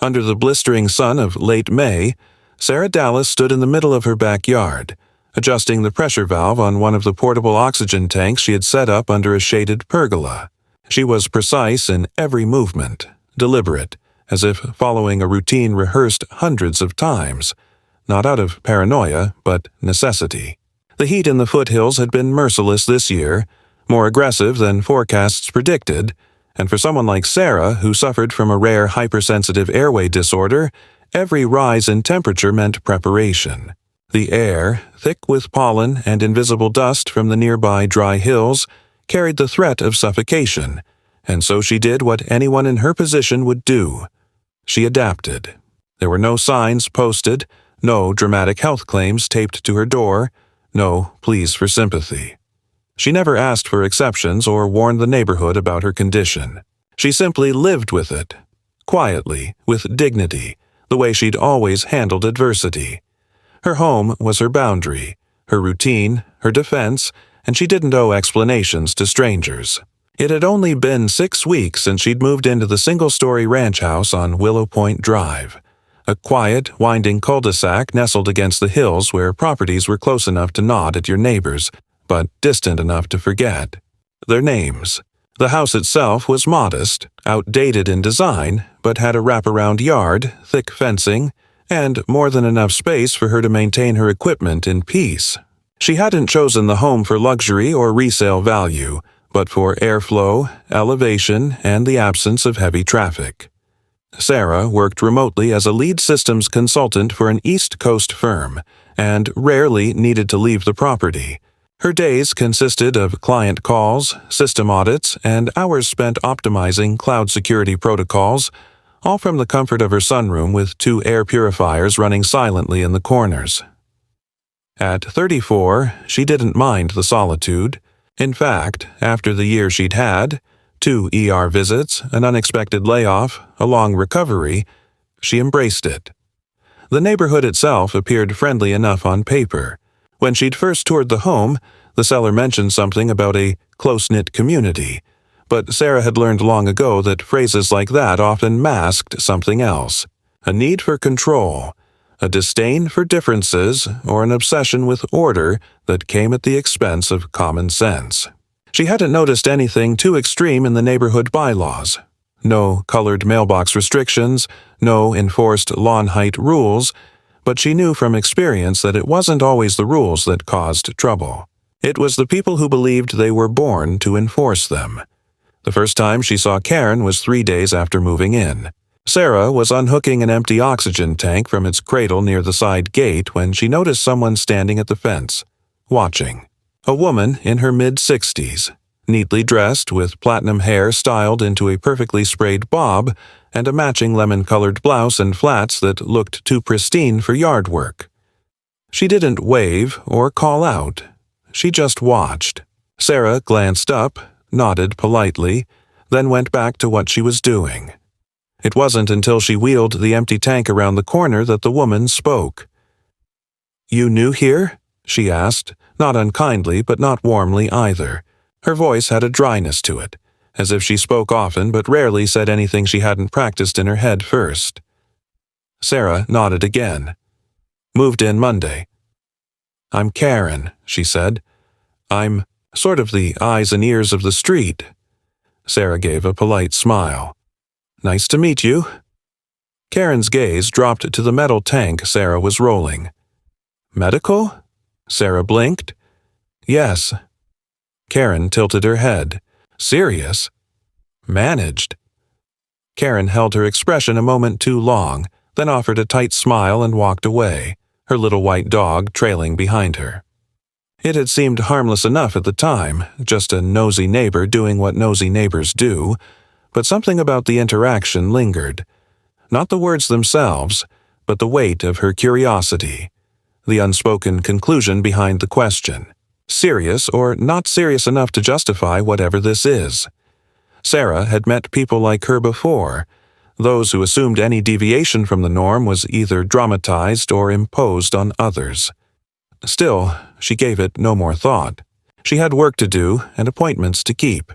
Under the blistering sun of late May, Sarah Dallas stood in the middle of her backyard, adjusting the pressure valve on one of the portable oxygen tanks she had set up under a shaded pergola. She was precise in every movement, deliberate, as if following a routine rehearsed hundreds of times, not out of paranoia, but necessity. The heat in the foothills had been merciless this year, more aggressive than forecasts predicted, and for someone like Sarah, who suffered from a rare hypersensitive airway disorder, every rise in temperature meant preparation. The air, thick with pollen and invisible dust from the nearby dry hills, carried the threat of suffocation, and so she did what anyone in her position would do. She adapted. There were no signs posted, no dramatic health claims taped to her door, no pleas for sympathy. She never asked for exceptions or warned the neighborhood about her condition. She simply lived with it, quietly, with dignity, the way she'd always handled adversity. Her home was her boundary, her routine, her defense, and she didn't owe explanations to strangers. It had only been 6 weeks since she'd moved into the single-story ranch house on Willow Point Drive, a quiet, winding cul-de-sac nestled against the hills where properties were close enough to nod at your neighbors, but distant enough to forget their names. The house itself was modest, outdated in design, but had a wraparound yard, thick fencing, and more than enough space for her to maintain her equipment in peace. She hadn't chosen the home for luxury or resale value, but for airflow, elevation, and the absence of heavy traffic. Sarah worked remotely as a lead systems consultant for an East Coast firm, and rarely needed to leave the property. Her days consisted of client calls, system audits, and hours spent optimizing cloud security protocols, all from the comfort of her sunroom with 2 air purifiers running silently in the corners. At 34, she didn't mind the solitude. In fact, after the year she'd had, 2 ER visits, an unexpected layoff, a long recovery, she embraced it. The neighborhood itself appeared friendly enough on paper. When she'd first toured the home, the seller mentioned something about a close-knit community, but Sarah had learned long ago that phrases like that often masked something else: a need for control, a disdain for differences, or an obsession with order that came at the expense of common sense. She hadn't noticed anything too extreme in the neighborhood bylaws. No colored mailbox restrictions, no enforced lawn height rules, but she knew from experience that it wasn't always the rules that caused trouble. It was the people who believed they were born to enforce them. The first time she saw Karen was 3 days after moving in. Sarah was unhooking an empty oxygen tank from its cradle near the side gate when she noticed someone standing at the fence, watching. A woman in her mid-60s, neatly dressed with platinum hair styled into a perfectly sprayed bob and a matching lemon-colored blouse and flats that looked too pristine for yard work. She didn't wave or call out. She just watched. Sarah glanced up, nodded politely, then went back to what she was doing. It wasn't until she wheeled the empty tank around the corner that the woman spoke. "You new here?" she asked, not unkindly but not warmly either. Her voice had a dryness to it, as if she spoke often but rarely said anything she hadn't practiced in her head first. Sarah nodded again. "Moved in Monday." "I'm Karen," she said. "I'm sort of the eyes and ears of the street." Sarah gave a polite smile. "Nice to meet you." Karen's gaze dropped to the metal tank Sarah was rolling. "Medical?" Sarah blinked. "Yes." Karen tilted her head. "Serious?" "Managed." Karen held her expression a moment too long, then offered a tight smile and walked away, her little white dog trailing behind her. It had seemed harmless enough at the time, just a nosy neighbor doing what nosy neighbors do, but something about the interaction lingered. Not the words themselves, but the weight of her curiosity, the unspoken conclusion behind the question. Serious or not serious enough to justify whatever this is? Sarah had met people like her before, those who assumed any deviation from the norm was either dramatized or imposed on others. Still, she gave it no more thought. She had work to do and appointments to keep.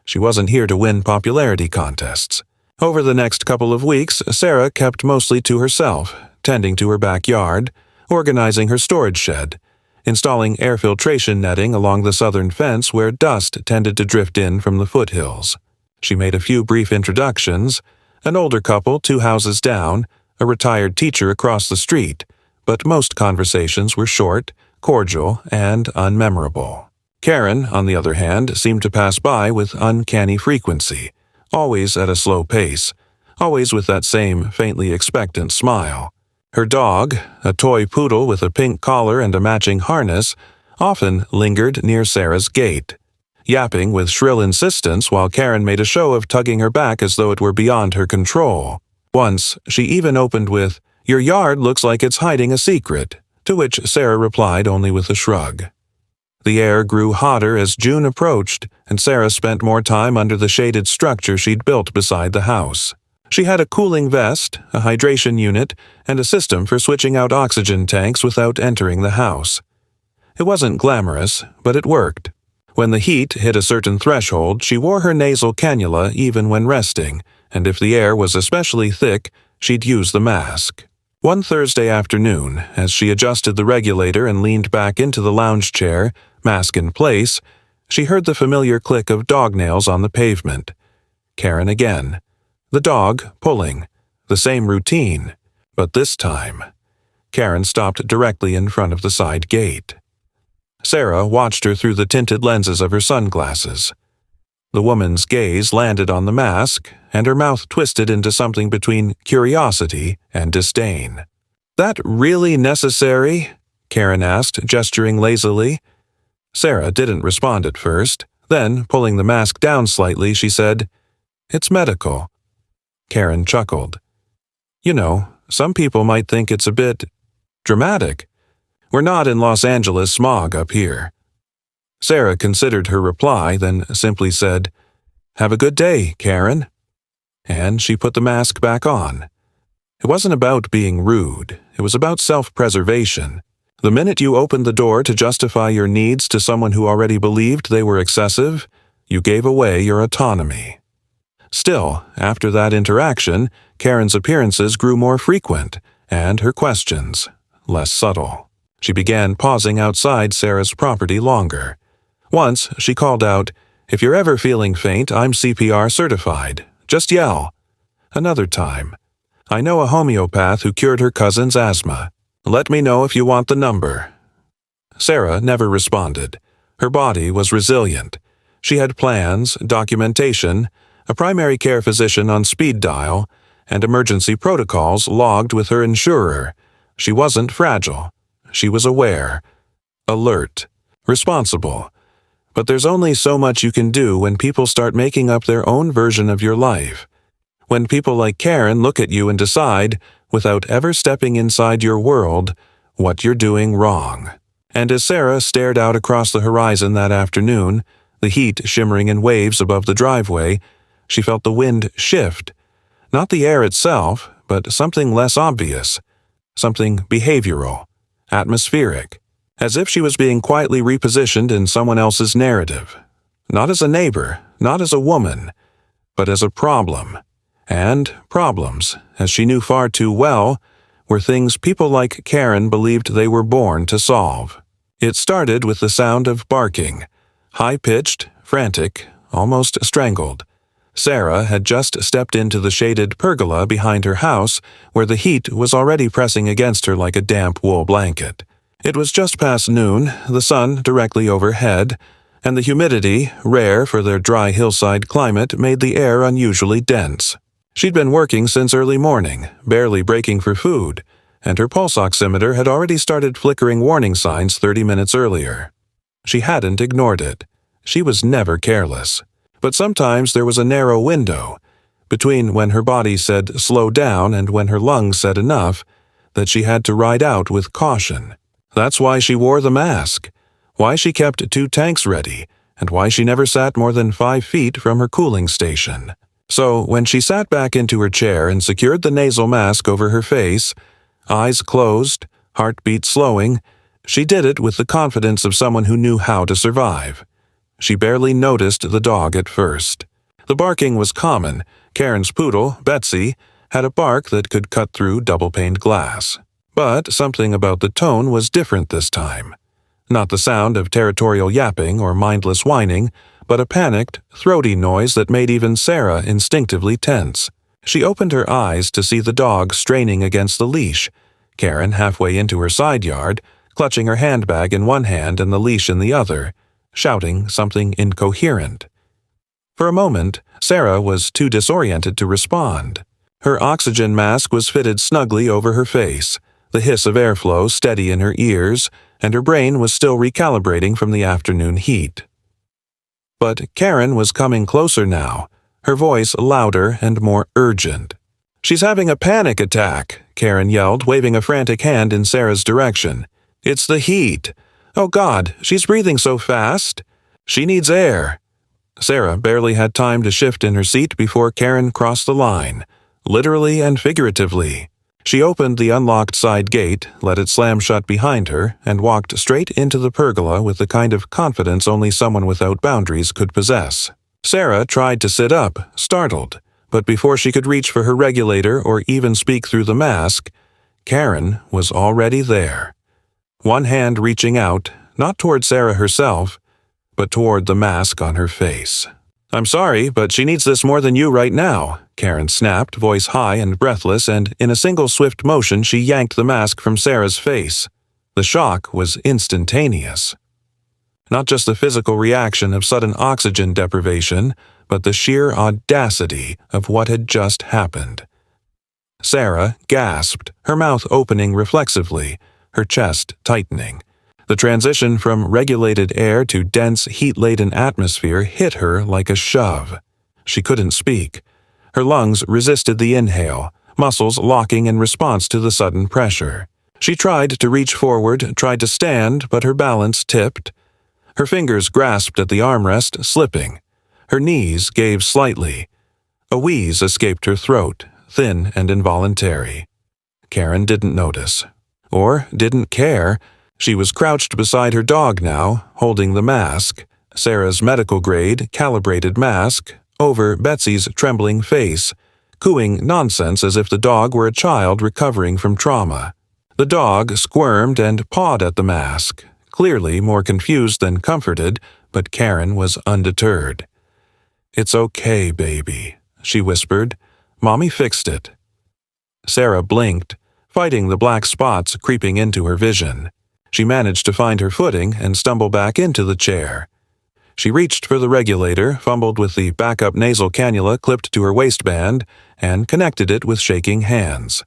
She wasn't here to win popularity contests. Over the next couple of weeks, Sarah kept mostly to herself, tending to her backyard, organizing her storage shed, installing air filtration netting along the southern fence where dust tended to drift in from the foothills. She made a few brief introductions, an older couple 2 houses down, a retired teacher across the street, but most conversations were short, cordial, and unmemorable. Karen, on the other hand, seemed to pass by with uncanny frequency, always at a slow pace, always with that same faintly expectant smile. Her dog, a toy poodle with a pink collar and a matching harness, often lingered near Sarah's gate, yapping with shrill insistence while Karen made a show of tugging her back as though it were beyond her control. Once, she even opened with, "Your yard looks like it's hiding a secret," to which Sarah replied only with a shrug. The air grew hotter as June approached, and Sarah spent more time under the shaded structure she'd built beside the house. She had a cooling vest, a hydration unit, and a system for switching out oxygen tanks without entering the house. It wasn't glamorous, but it worked. When the heat hit a certain threshold, she wore her nasal cannula even when resting, and if the air was especially thick, she'd use the mask. One Thursday afternoon, as she adjusted the regulator and leaned back into the lounge chair, mask in place, she heard the familiar click of dog nails on the pavement. Karen again. The dog pulling. The same routine. But this time, Karen stopped directly in front of the side gate. Sarah watched her through the tinted lenses of her sunglasses. The woman's gaze landed on the mask, and her mouth twisted into something between curiosity and disdain. "That really necessary?" Karen asked, gesturing lazily. Sarah didn't respond at first. Then, pulling the mask down slightly, she said, "It's medical." Karen chuckled. "You know, some people might think it's a bit dramatic. We're not in Los Angeles smog up here." Sarah considered her reply, then simply said, "Have a good day, Karen." And she put the mask back on. It wasn't about being rude. It was about self-preservation. The minute you opened the door to justify your needs to someone who already believed they were excessive, you gave away your autonomy. Still, after that interaction, Karen's appearances grew more frequent, and her questions less subtle. She began pausing outside Sarah's property longer. Once, she called out, "If you're ever feeling faint, I'm CPR certified. Just yell." Another time, "I know a homeopath who cured her cousin's asthma. Let me know if you want the number." Sarah never responded. Her body was resilient. She had plans, documentation, a primary care physician on speed dial, and emergency protocols logged with her insurer. She wasn't fragile. She was aware, alert, responsible. But there's only so much you can do when people start making up their own version of your life. When people like Karen look at you and decide, without ever stepping inside your world, what you're doing wrong. And as Sarah stared out across the horizon that afternoon, the heat shimmering in waves above the driveway, she felt the wind shift. Not the air itself, but something less obvious. Something behavioral, atmospheric. As if she was being quietly repositioned in someone else's narrative. Not as a neighbor, not as a woman, but as a problem. And problems, as she knew far too well, were things people like Karen believed they were born to solve. It started with the sound of barking, high-pitched, frantic, almost strangled. Sarah had just stepped into the shaded pergola behind her house, where the heat was already pressing against her like a damp wool blanket. It was just past noon, the sun directly overhead, and the humidity, rare for their dry hillside climate, made the air unusually dense. She'd been working since early morning, barely breaking for food, and her pulse oximeter had already started flickering warning signs 30 minutes earlier. She hadn't ignored it. She was never careless. But sometimes there was a narrow window, between when her body said slow down and when her lungs said enough, that she had to ride out with caution. That's why she wore the mask, why she kept 2 tanks ready, and why she never sat more than 5 feet from her cooling station. So when she sat back into her chair and secured the nasal mask over her face, eyes closed, heartbeat slowing, she did it with the confidence of someone who knew how to survive. She barely noticed the dog at first. The barking was common, Karen's poodle, Betsy, had a bark that could cut through double-paned glass. But something about the tone was different this time. Not the sound of territorial yapping or mindless whining, but a panicked, throaty noise that made even Sarah instinctively tense. She opened her eyes to see the dog straining against the leash, Karen halfway into her side yard, clutching her handbag in one hand and the leash in the other, shouting something incoherent. For a moment, Sarah was too disoriented to respond. Her oxygen mask was fitted snugly over her face, the hiss of airflow steady in her ears, and her brain was still recalibrating from the afternoon heat. But Karen was coming closer now, her voice louder and more urgent. "She's having a panic attack," Karen yelled, waving a frantic hand in Sarah's direction. "It's the heat. Oh God, she's breathing so fast. She needs air." Sarah barely had time to shift in her seat before Karen crossed the line, literally and figuratively. She opened the unlocked side gate, let it slam shut behind her, and walked straight into the pergola with the kind of confidence only someone without boundaries could possess. Sarah tried to sit up, startled, but before she could reach for her regulator or even speak through the mask, Karen was already there. One hand reaching out, not toward Sarah herself, but toward the mask on her face. "I'm sorry, but she needs this more than you right now," Karen snapped, voice high and breathless, and in a single swift motion she yanked the mask from Sarah's face. The shock was instantaneous. Not just the physical reaction of sudden oxygen deprivation, but the sheer audacity of what had just happened. Sarah gasped, her mouth opening reflexively, her chest tightening. The transition from regulated air to dense, heat-laden atmosphere hit her like a shove. She couldn't speak. Her lungs resisted the inhale, muscles locking in response to the sudden pressure. She tried to reach forward, tried to stand, but her balance tipped. Her fingers grasped at the armrest, slipping. Her knees gave slightly. A wheeze escaped her throat, thin and involuntary. Karen didn't notice. Or didn't care. She was crouched beside her dog now, holding the mask, Sarah's medical-grade, calibrated mask, over Betsy's trembling face, cooing nonsense as if the dog were a child recovering from trauma. The dog squirmed and pawed at the mask, clearly more confused than comforted, but Karen was undeterred. "It's okay, baby," she whispered. "Mommy fixed it." Sarah blinked, fighting the black spots creeping into her vision. She managed to find her footing and stumble back into the chair. She reached for the regulator, fumbled with the backup nasal cannula clipped to her waistband, and connected it with shaking hands.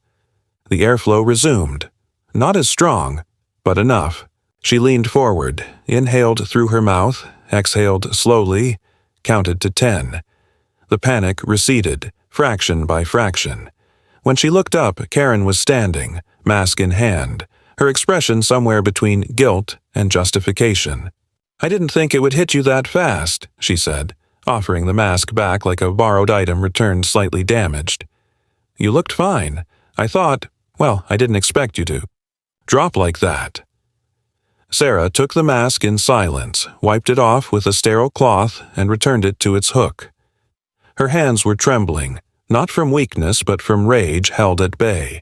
The airflow resumed. Not as strong, but enough. She leaned forward, inhaled through her mouth, exhaled slowly, counted to 10. The panic receded, fraction by fraction. When she looked up, Karen was standing, mask in hand, her expression somewhere between guilt and justification. "I didn't think it would hit you that fast," she said, offering the mask back like a borrowed item returned slightly damaged. "You looked fine. I thought, well, I didn't expect you to drop like that." Sarah took the mask in silence, wiped it off with a sterile cloth, and returned it to its hook. Her hands were trembling, not from weakness but from rage held at bay.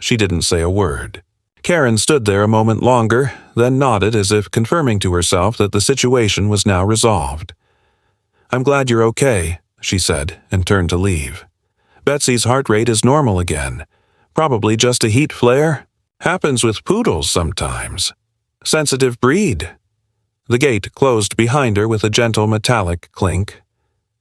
She didn't say a word. Karen stood there a moment longer, then nodded as if confirming to herself that the situation was now resolved. "I'm glad you're okay," she said, and turned to leave. "Betsy's heart rate is normal again. Probably just a heat flare. Happens with poodles sometimes. Sensitive breed." The gate closed behind her with a gentle metallic clink.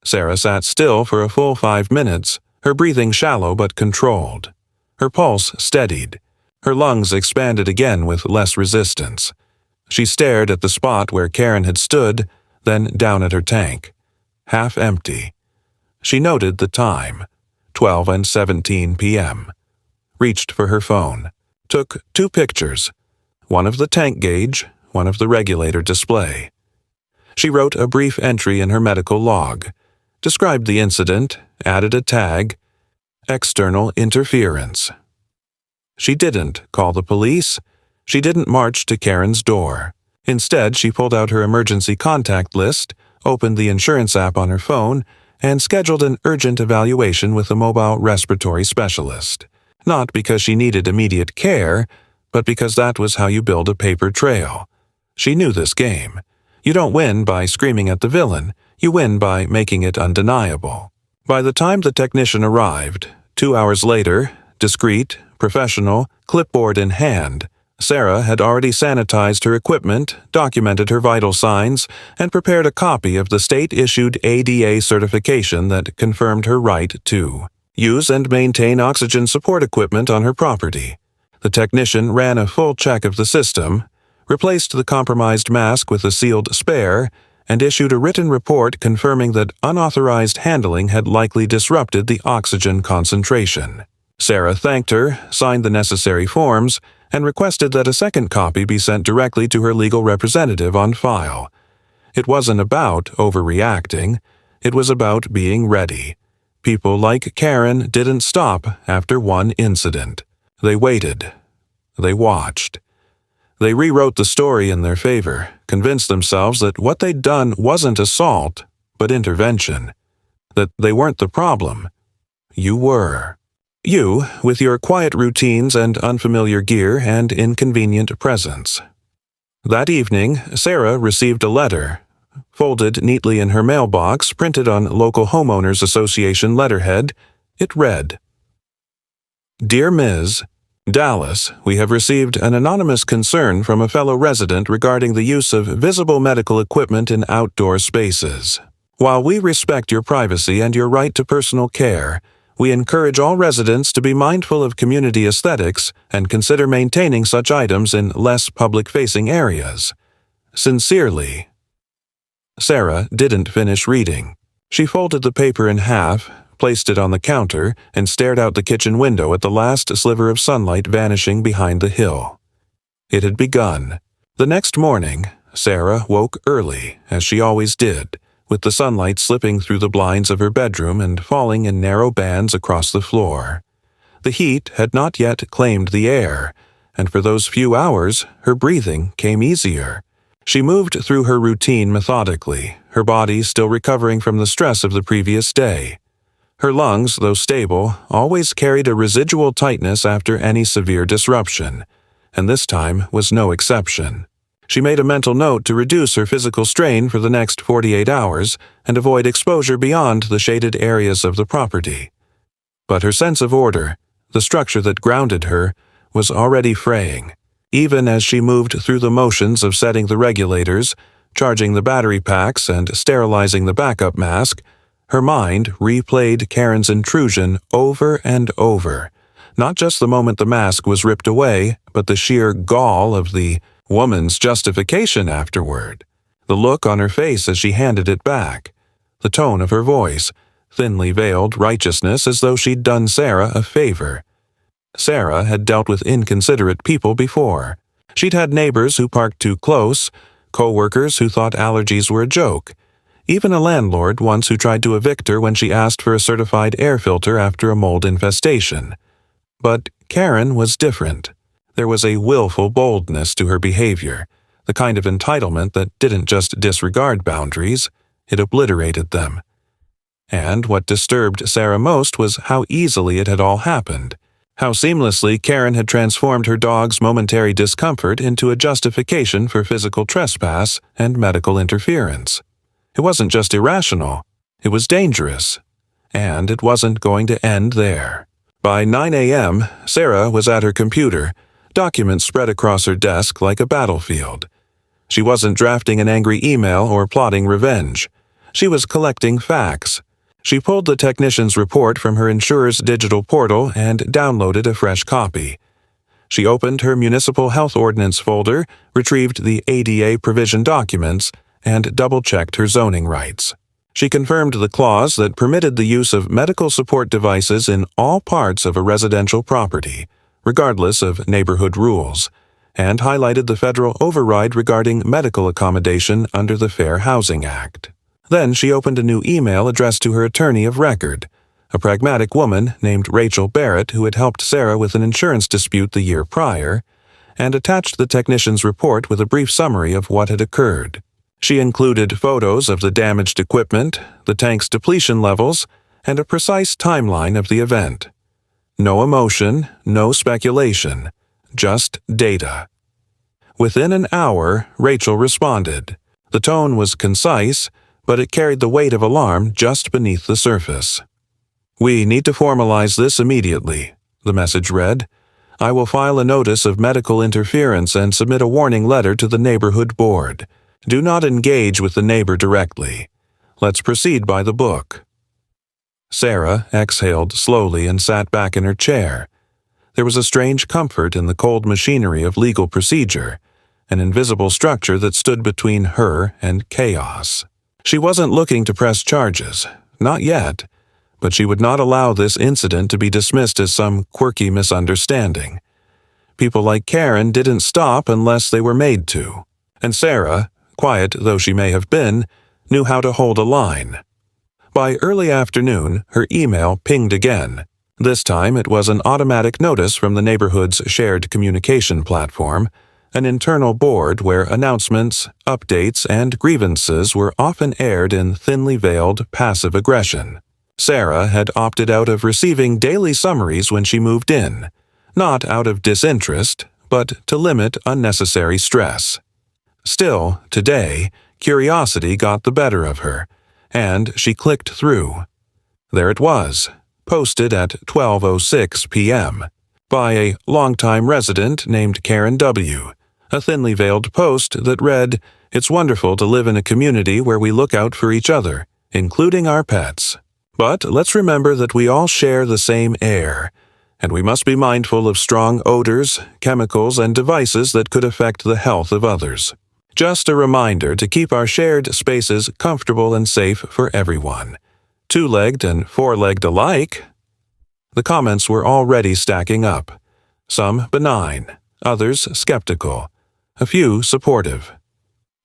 Sarah sat still for a full 5 minutes, her breathing shallow but controlled. Her pulse steadied. Her lungs expanded again with less resistance. She stared at the spot where Karen had stood, then down at her tank. Half empty. She noted the time, 12:17 p.m. Reached for her phone. Took 2 pictures, one of the tank gauge, one of the regulator display. She wrote a brief entry in her medical log, described the incident, added a tag, external interference. She didn't call the police. She didn't march to Karen's door. Instead, she pulled out her emergency contact list, opened the insurance app on her phone, and scheduled an urgent evaluation with a mobile respiratory specialist. Not because she needed immediate care, but because that was how you build a paper trail. She knew this game. You don't win by screaming at the villain, you win by making it undeniable. By the time the technician arrived, 2 hours later, discreet, professional, clipboard in hand, Sarah had already sanitized her equipment, documented her vital signs, and prepared a copy of the state-issued ADA certification that confirmed her right to use and maintain oxygen support equipment on her property. The technician ran a full check of the system, replaced the compromised mask with a sealed spare, and issued a written report confirming that unauthorized handling had likely disrupted the oxygen concentration. Sarah thanked her, signed the necessary forms, and requested that a second copy be sent directly to her legal representative on file. It wasn't about overreacting. It was about being ready. People like Karen didn't stop after one incident. They waited. They watched. They rewrote the story in their favor, convinced themselves that what they'd done wasn't assault, but intervention. That they weren't the problem. You were. You, with your quiet routines and unfamiliar gear and inconvenient presence. That evening, Sarah received a letter, folded neatly in her mailbox, printed on local homeowners association letterhead. It read, "Dear Ms. Dallas, we have received an anonymous concern from a fellow resident regarding the use of visible medical equipment in outdoor spaces. While we respect your privacy and your right to personal care, we encourage all residents to be mindful of community aesthetics and consider maintaining such items in less public-facing areas. Sincerely." Sarah didn't finish reading. She folded the paper in half, placed it on the counter, and stared out the kitchen window at the last sliver of sunlight vanishing behind the hill. It had begun. The next morning, Sarah woke early, as she always did, with the sunlight slipping through the blinds of her bedroom and falling in narrow bands across the floor. The heat had not yet claimed the air, and for those few hours, her breathing came easier. She moved through her routine methodically, her body still recovering from the stress of the previous day. Her lungs, though stable, always carried a residual tightness after any severe disruption, and this time was no exception. She made a mental note to reduce her physical strain for the next 48 hours and avoid exposure beyond the shaded areas of the property. But her sense of order, the structure that grounded her, was already fraying. Even as she moved through the motions of setting the regulators, charging the battery packs, and sterilizing the backup mask, her mind replayed Karen's intrusion over and over. Not just the moment the mask was ripped away, but the sheer gall of the woman's justification afterward. The look on her face as she handed it back. The tone of her voice, thinly veiled righteousness as though she'd done Sarah a favor. Sarah had dealt with inconsiderate people before. She'd had neighbors who parked too close, co-workers who thought allergies were a joke, even a landlord once who tried to evict her when she asked for a certified air filter after a mold infestation. But Karen was different. There was a willful boldness to her behavior, the kind of entitlement that didn't just disregard boundaries, it obliterated them. And what disturbed Sarah most was how easily it had all happened, how seamlessly Karen had transformed her dog's momentary discomfort into a justification for physical trespass and medical interference. It wasn't just irrational, it was dangerous, and it wasn't going to end there. By 9 a.m., Sarah was at her computer, documents spread across her desk like a battlefield. She wasn't drafting an angry email or plotting revenge. She was collecting facts. She pulled the technician's report from her insurer's digital portal and downloaded a fresh copy. She opened her municipal health ordinance folder, retrieved the ADA provision documents, and double-checked her zoning rights. She confirmed the clause that permitted the use of medical support devices in all parts of a residential property, regardless of neighborhood rules, and highlighted the federal override regarding medical accommodation under the Fair Housing Act. Then she opened a new email addressed to her attorney of record, a pragmatic woman named Rachel Barrett who had helped Sarah with an insurance dispute the year prior, and attached the technician's report with a brief summary of what had occurred. She included photos of the damaged equipment, the tank's depletion levels, and a precise timeline of the event. No emotion, no speculation, just data. Within an hour, Rachel responded. The tone was concise, but it carried the weight of alarm just beneath the surface. "We need to formalize this immediately," the message read. "I will file a notice of medical interference and submit a warning letter to the neighborhood board. Do not engage with the neighbor directly. Let's proceed by the book." Sarah exhaled slowly and sat back in her chair. There was a strange comfort in the cold machinery of legal procedure, an invisible structure that stood between her and chaos. She wasn't looking to press charges, not yet, but she would not allow this incident to be dismissed as some quirky misunderstanding. People like Karen didn't stop unless they were made to, and Sarah, quiet though she may have been, knew how to hold a line. By early afternoon, her email pinged again. This time it was an automatic notice from the neighborhood's shared communication platform, an internal board where announcements, updates, and grievances were often aired in thinly veiled passive aggression. Sarah had opted out of receiving daily summaries when she moved in, not out of disinterest, but to limit unnecessary stress. Still, today, curiosity got the better of her, and she clicked through. There it was, posted at 12:06 p.m. by a longtime resident named Karen W., a thinly veiled post that read, "It's wonderful to live in a community where we look out for each other, including our pets. But let's remember that we all share the same air, and we must be mindful of strong odors, chemicals, and devices that could affect the health of others. Just a reminder to keep our shared spaces comfortable and safe for everyone. Two-legged and four-legged alike." The comments were already stacking up, some benign, others skeptical, a few supportive.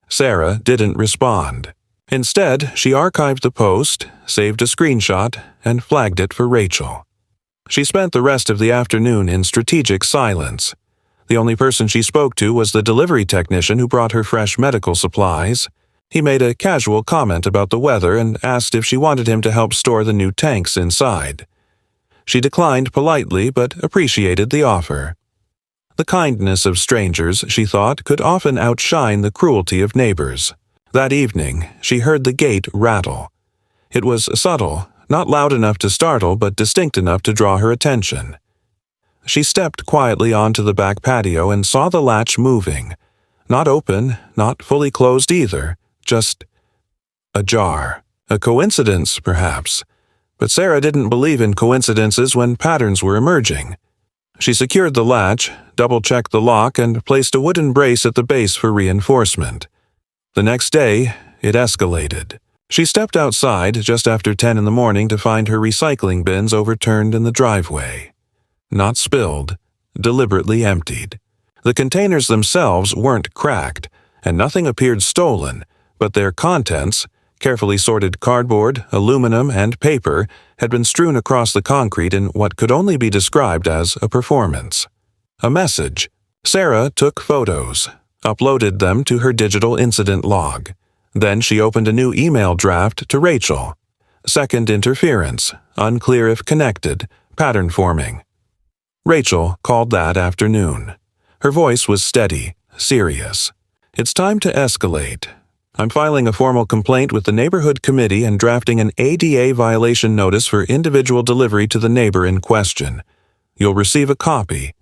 Sarah didn't respond. Instead, she archived the post, saved a screenshot, and flagged it for Rachel. She spent the rest of the afternoon in strategic silence. The only person she spoke to was the delivery technician who brought her fresh medical supplies. He made a casual comment about the weather and asked if she wanted him to help store the new tanks inside. She declined politely but appreciated the offer. The kindness of strangers, she thought, could often outshine the cruelty of neighbors. That evening, she heard the gate rattle. It was subtle, not loud enough to startle but distinct enough to draw her attention. She stepped quietly onto the back patio and saw the latch moving. Not open, not fully closed either, just ajar. A coincidence, perhaps. But Sarah didn't believe in coincidences when patterns were emerging. She secured the latch, double-checked the lock, and placed a wooden brace at the base for reinforcement. The next day, it escalated. She stepped outside just after 10 in the morning to find her recycling bins overturned in the driveway. Not spilled, deliberately emptied. The containers themselves weren't cracked, and nothing appeared stolen, but their contents, carefully sorted cardboard, aluminum, and paper, had been strewn across the concrete in what could only be described as a performance. A message. Sarah took photos, uploaded them to her digital incident log. Then she opened a new email draft to Rachel. Second interference, unclear if connected, pattern forming. Rachel called that afternoon. Her voice was steady, serious. "It's time to escalate. I'm filing a formal complaint with the neighborhood committee and drafting an ADA violation notice for individual delivery to the neighbor in question. You'll receive a copy.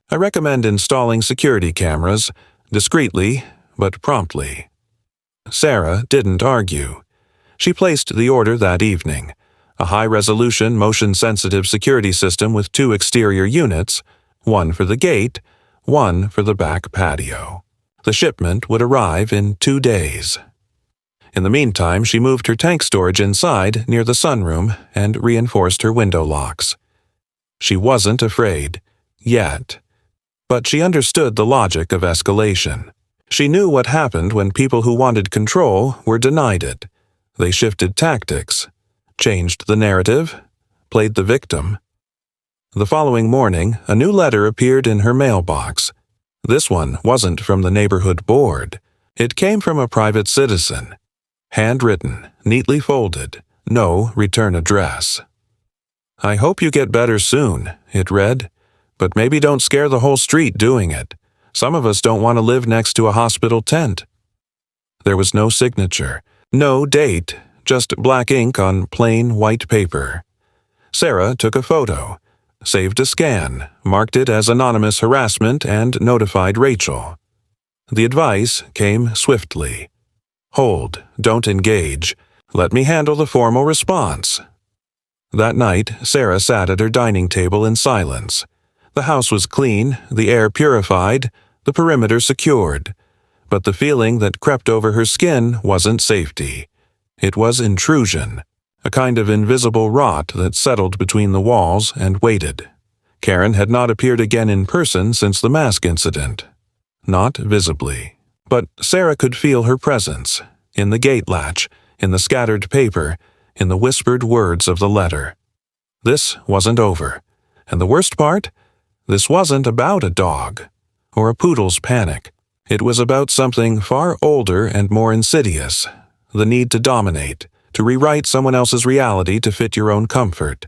I recommend installing security cameras, discreetly but promptly." Sarah didn't argue. She placed the order that evening. A high-resolution, motion-sensitive security system with 2 exterior units, one for the gate, one for the back patio. The shipment would arrive in 2 days. In the meantime, she moved her tank storage inside near the sunroom and reinforced her window locks. She wasn't afraid, yet. But she understood the logic of escalation. She knew what happened when people who wanted control were denied it. They shifted tactics, changed the narrative, played the victim. The following morning, a new letter appeared in her mailbox. This one wasn't from the neighborhood board. It came from a private citizen. Handwritten, neatly folded, no return address. "I hope you get better soon," it read, "but maybe don't scare the whole street doing it. Some of us don't want to live next to a hospital tent." There was no signature, no date, just black ink on plain white paper. Sarah took a photo, saved a scan, marked it as anonymous harassment, and notified Rachel. The advice came swiftly. "Hold, don't engage. Let me handle the formal response." That night, Sarah sat at her dining table in silence. The house was clean, the air purified, the perimeter secured. But the feeling that crept over her skin wasn't safety. It was intrusion, a kind of invisible rot that settled between the walls and waited. Karen had not appeared again in person since the mask incident. Not visibly. But Sarah could feel her presence, in the gate latch, in the scattered paper, in the whispered words of the letter. This wasn't over. And the worst part? This wasn't about a dog, or a poodle's panic. It was about something far older and more insidious, the need to dominate, to rewrite someone else's reality to fit your own comfort,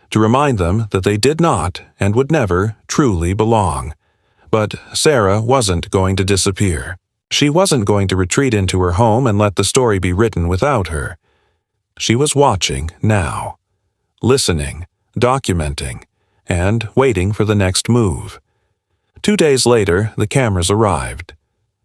to remind them that they did not and would never truly belong. But Sarah wasn't going to disappear. She wasn't going to retreat into her home and let the story be written without her. She was watching now, listening, documenting, and waiting for the next move. 2 days later, the cameras arrived.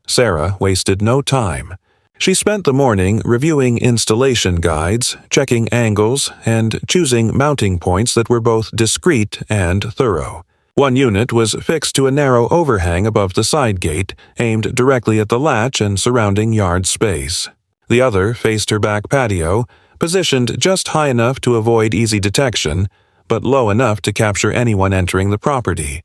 Sarah wasted no time. She spent the morning reviewing installation guides, checking angles, and choosing mounting points that were both discreet and thorough. One unit was fixed to a narrow overhang above the side gate, aimed directly at the latch and surrounding yard space. The other faced her back patio, positioned just high enough to avoid easy detection, but low enough to capture anyone entering the property.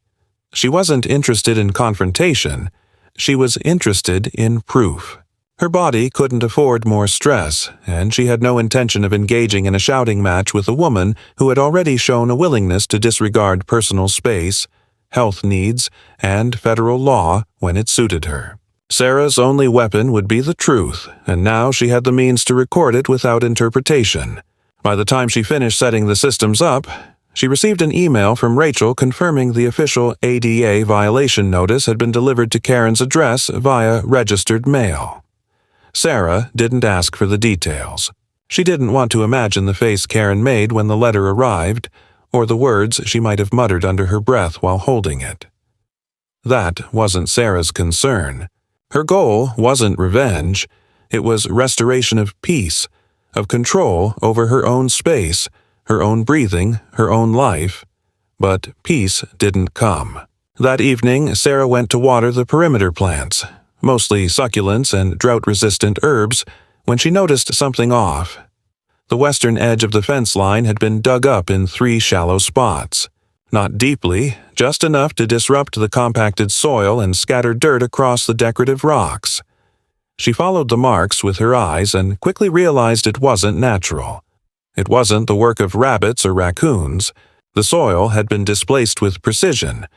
She wasn't interested in confrontation. She was interested in proof. Her body couldn't afford more stress, and she had no intention of engaging in a shouting match with a woman who had already shown a willingness to disregard personal space, health needs, and federal law when it suited her. Sarah's only weapon would be the truth, and now she had the means to record it without interpretation. By the time she finished setting the systems up, she received an email from Rachel confirming the official ADA violation notice had been delivered to Karen's address via registered mail. Sarah didn't ask for the details. She didn't want to imagine the face Karen made when the letter arrived, or the words she might have muttered under her breath while holding it. That wasn't Sarah's concern. Her goal wasn't revenge. It was restoration of peace, of control over her own space, her own breathing, her own life. But peace didn't come. That evening, Sarah went to water the perimeter plants, mostly succulents and drought-resistant herbs, when she noticed something off. The western edge of the fence line had been dug up in 3 shallow spots. Not deeply, just enough to disrupt the compacted soil and scatter dirt across the decorative rocks. She followed the marks with her eyes and quickly realized it wasn't natural. It wasn't the work of rabbits or raccoons. The soil had been displaced with precision,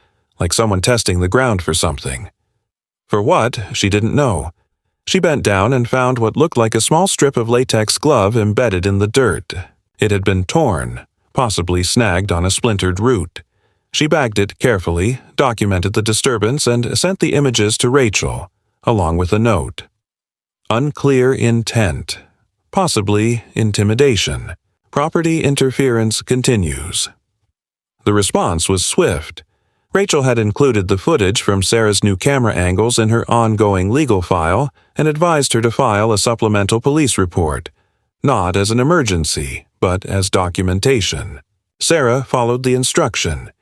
like someone testing the ground for something. For what, she didn't know. She bent down and found what looked like a small strip of latex glove embedded in the dirt. It had been torn, possibly snagged on a splintered root. She bagged it carefully, documented the disturbance, and sent the images to Rachel, along with a note. Unclear intent. Possibly intimidation. Property interference continues. The response was swift. Rachel had included the footage from Sarah's new camera angles in her ongoing legal file and advised her to file a supplemental police report, not as an emergency, but as documentation. Sarah followed the instruction.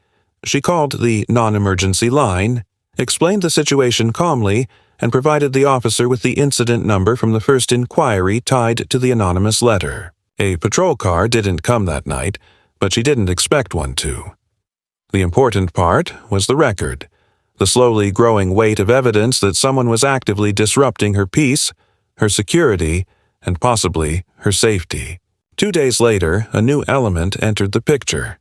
She called the non-emergency line, explained the situation calmly, and provided the officer with the incident number from the first inquiry tied to the anonymous letter. A patrol car didn't come that night, but she didn't expect one to. The important part was the record, the slowly growing weight of evidence that someone was actively disrupting her peace, her security, and possibly her safety. 2 days later, a new element entered the picture.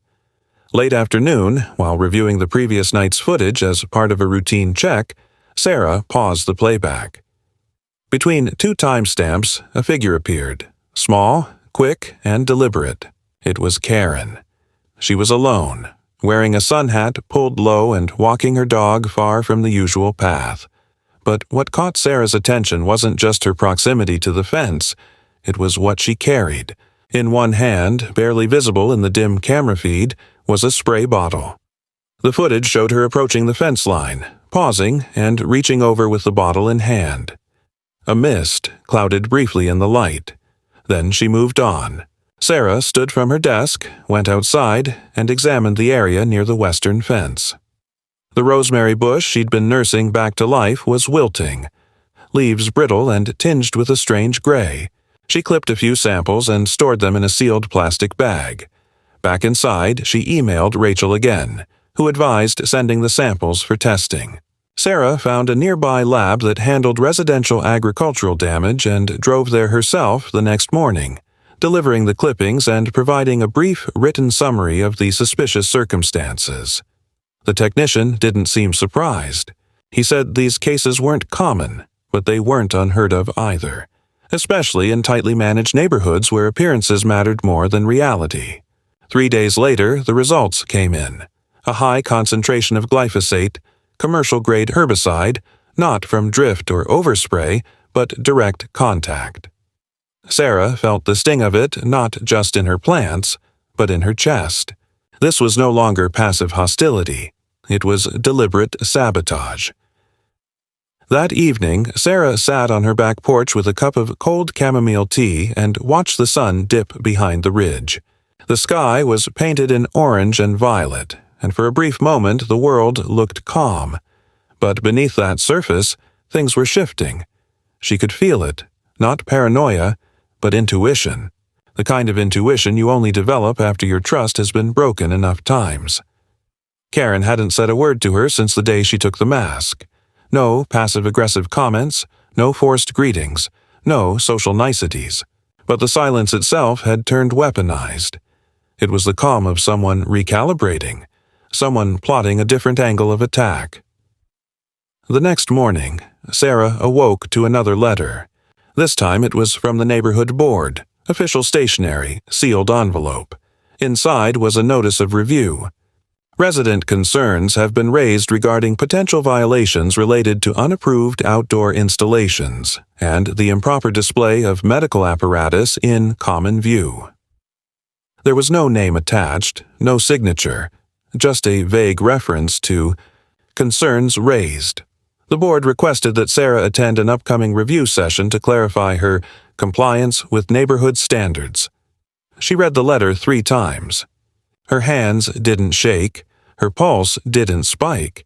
Late afternoon, while reviewing the previous night's footage as part of a routine check, Sarah paused the playback. Between two timestamps, a figure appeared, small, quick, and deliberate. It was Karen. She was alone, wearing a sun hat pulled low and walking her dog far from the usual path. But what caught Sarah's attention wasn't just her proximity to the fence, it was what she carried. In one hand, barely visible in the dim camera feed, was a spray bottle. The footage showed her approaching the fence line, pausing and reaching over with the bottle in hand. A mist clouded briefly in the light. Then she moved on. Sarah stood from her desk, went outside, and examined the area near the western fence. The rosemary bush she'd been nursing back to life was wilting, leaves brittle and tinged with a strange gray. She clipped a few samples and stored them in a sealed plastic bag. Back inside, she emailed Rachel again, who advised sending the samples for testing. Sarah found a nearby lab that handled residential agricultural damage and drove there herself the next morning, delivering the clippings and providing a brief written summary of the suspicious circumstances. The technician didn't seem surprised. He said these cases weren't common, but they weren't unheard of either, especially in tightly managed neighborhoods where appearances mattered more than reality. 3 days later, the results came in. A high concentration of glyphosate, commercial-grade herbicide, not from drift or overspray, but direct contact. Sarah felt the sting of it not just in her plants, but in her chest. This was no longer passive hostility. It was deliberate sabotage. That evening, Sarah sat on her back porch with a cup of cold chamomile tea and watched the sun dip behind the ridge. The sky was painted in orange and violet, and for a brief moment the world looked calm. But beneath that surface, things were shifting. She could feel it, not paranoia, but intuition. The kind of intuition you only develop after your trust has been broken enough times. Karen hadn't said a word to her since the day she took the mask. No passive-aggressive comments, no forced greetings, no social niceties. But the silence itself had turned weaponized. It was the calm of someone recalibrating, someone plotting a different angle of attack. The next morning, Sarah awoke to another letter. This time it was from the neighborhood board, official stationery, sealed envelope. Inside was a notice of review. Resident concerns have been raised regarding potential violations related to unapproved outdoor installations and the improper display of medical apparatus in common view. There was no name attached, no signature, just a vague reference to concerns raised. The board requested that Sarah attend an upcoming review session to clarify her compliance with neighborhood standards. She read the letter 3 times. Her hands didn't shake, her pulse didn't spike,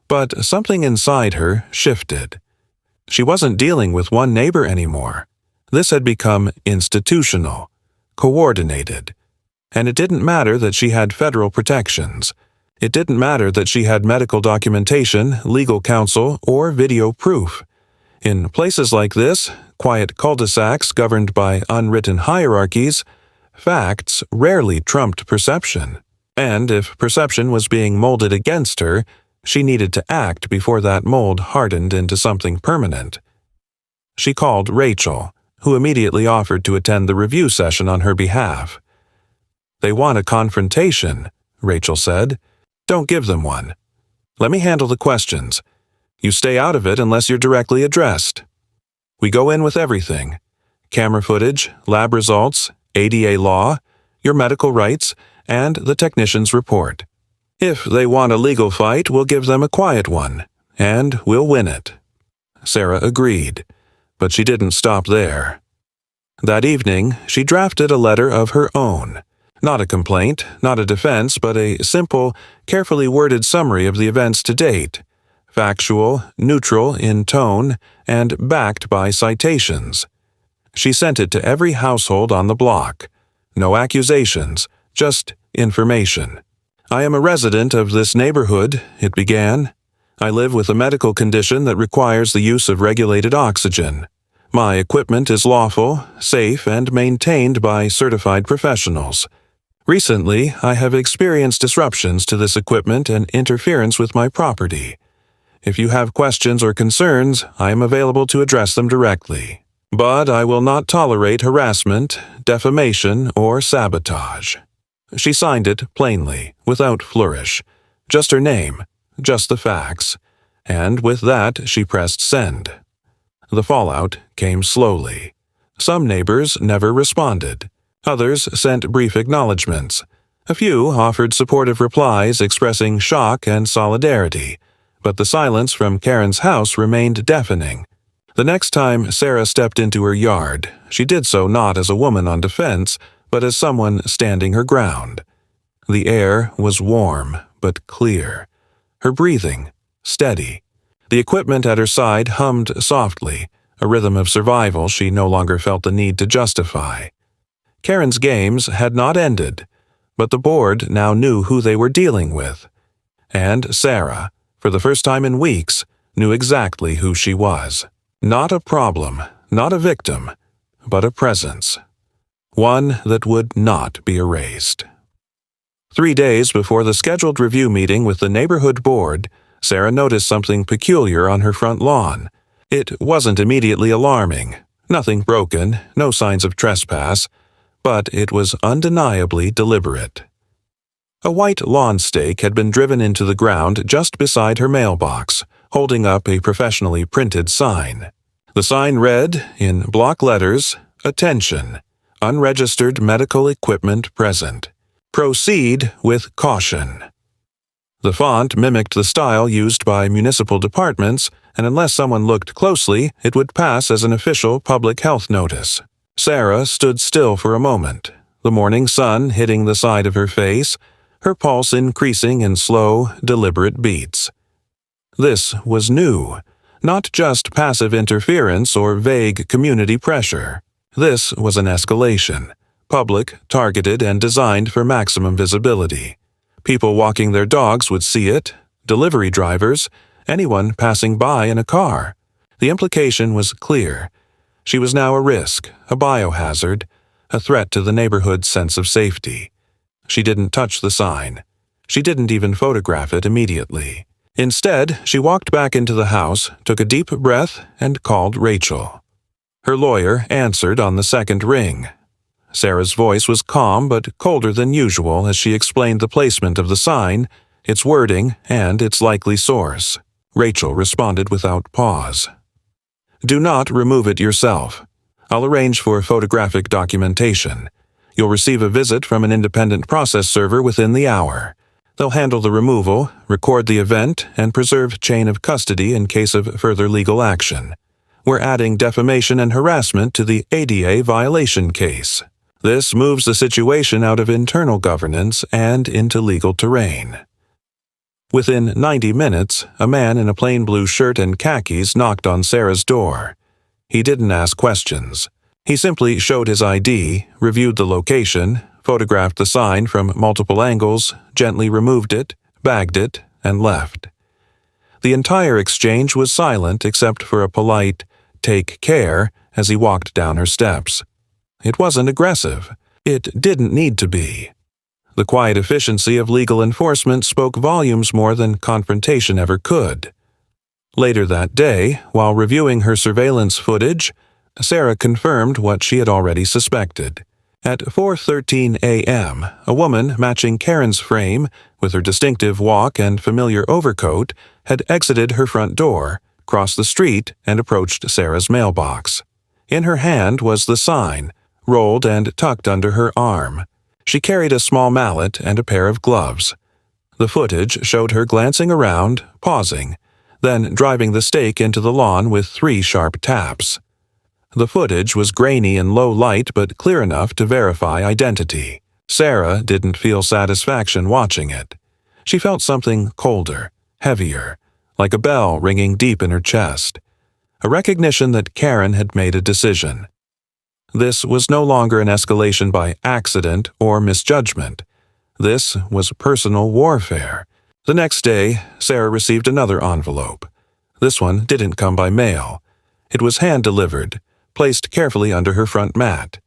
but something inside her shifted. She wasn't dealing with one neighbor anymore. This had become institutional, coordinated. And it didn't matter that she had federal protections. It didn't matter that she had medical documentation, legal counsel, or video proof. In places like this, quiet cul-de-sacs governed by unwritten hierarchies, facts rarely trumped perception. And if perception was being molded against her, she needed to act before that mold hardened into something permanent. She called Rachel, who immediately offered to attend the review session on her behalf. "They want a confrontation," Rachel said. "Don't give them one. Let me handle the questions. You stay out of it unless you're directly addressed. We go in with everything: camera footage, lab results, ADA law, your medical rights, and the technician's report. If they want a legal fight, we'll give them a quiet one, and we'll win it." Sarah agreed, but she didn't stop there. That evening, she drafted a letter of her own. Not a complaint, not a defense, but a simple, carefully worded summary of the events to date. Factual, neutral in tone, and backed by citations. She sent it to every household on the block. No accusations, just information. "I am a resident of this neighborhood," it began. "I live with a medical condition that requires the use of regulated oxygen. My equipment is lawful, safe, and maintained by certified professionals. Recently, I have experienced disruptions to this equipment and interference with my property. If you have questions or concerns, I am available to address them directly. But I will not tolerate harassment, defamation, or sabotage." She signed it plainly, without flourish. Just her name, just the facts. And with that, she pressed send. The fallout came slowly. Some neighbors never responded. Others sent brief acknowledgments. A few offered supportive replies expressing shock and solidarity, but the silence from Karen's house remained deafening. The next time Sarah stepped into her yard, she did so not as a woman on defense, but as someone standing her ground. The air was warm, but clear. Her breathing, steady. The equipment at her side hummed softly, a rhythm of survival she no longer felt the need to justify. Karen's games had not ended, but the board now knew who they were dealing with. And Sarah, for the first time in weeks, knew exactly who she was. Not a problem, not a victim, but a presence. One that would not be erased. 3 days before the scheduled review meeting with the neighborhood board, Sarah noticed something peculiar on her front lawn. It wasn't immediately alarming. Nothing broken, no signs of trespass, but it was undeniably deliberate. A white lawn stake had been driven into the ground just beside her mailbox, holding up a professionally printed sign. The sign read, in block letters, "Attention, unregistered medical equipment present. Proceed with caution." The font mimicked the style used by municipal departments, and unless someone looked closely, it would pass as an official public health notice. Sarah stood still for a moment, the morning sun hitting the side of her face, her pulse increasing in slow, deliberate beats. This was new, not just passive interference or vague community pressure. This was an escalation, public, targeted, and designed for maximum visibility. People walking their dogs would see it, delivery drivers, anyone passing by in a car. The implication was clear. She was now a risk, a biohazard, a threat to the neighborhood's sense of safety. She didn't touch the sign. She didn't even photograph it immediately. Instead, she walked back into the house, took a deep breath, and called Rachel. Her lawyer answered on the second ring. Sarah's voice was calm but colder than usual as she explained the placement of the sign, its wording, and its likely source. Rachel responded without pause. "Do not remove it yourself. I'll arrange for photographic documentation. You'll receive a visit from an independent process server within the hour. They'll handle the removal, record the event, and preserve chain of custody in case of further legal action. We're adding defamation and harassment to the ADA violation case. This moves the situation out of internal governance and into legal terrain." Within 90 minutes, a man in a plain blue shirt and khakis knocked on Sarah's door. He didn't ask questions. He simply showed his ID, reviewed the location, photographed the sign from multiple angles, gently removed it, bagged it, and left. The entire exchange was silent except for a polite, "Take care," as he walked down her steps. It wasn't aggressive. It didn't need to be. The quiet efficiency of legal enforcement spoke volumes more than confrontation ever could. Later that day, while reviewing her surveillance footage, Sarah confirmed what she had already suspected. At 4:13 a.m., a woman matching Karen's frame, with her distinctive walk and familiar overcoat, had exited her front door, crossed the street, and approached Sarah's mailbox. In her hand was the sign, rolled and tucked under her arm. She carried a small mallet and a pair of gloves. The footage showed her glancing around, pausing, then driving the stake into the lawn with 3 sharp taps. The footage was grainy in low light but clear enough to verify identity. Sarah didn't feel satisfaction watching it. She felt something colder, heavier, like a bell ringing deep in her chest. A recognition that Karen had made a decision. This was no longer an escalation by accident or misjudgment. This was personal warfare. The next day, Sarah received another envelope. This one didn't come by mail. It was hand-delivered, placed carefully under her front mat.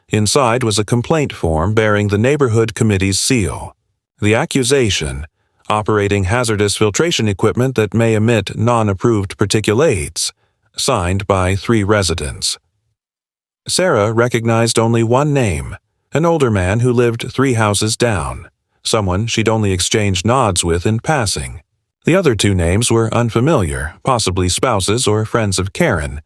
Inside was a complaint form bearing the neighborhood committee's seal. The accusation, operating hazardous filtration equipment that may emit non-approved particulates, signed by 3 residents. Sarah recognized only one name, an older man who lived 3 houses down, someone she'd only exchanged nods with in passing. The other 2 names were unfamiliar, possibly spouses or friends of Karen.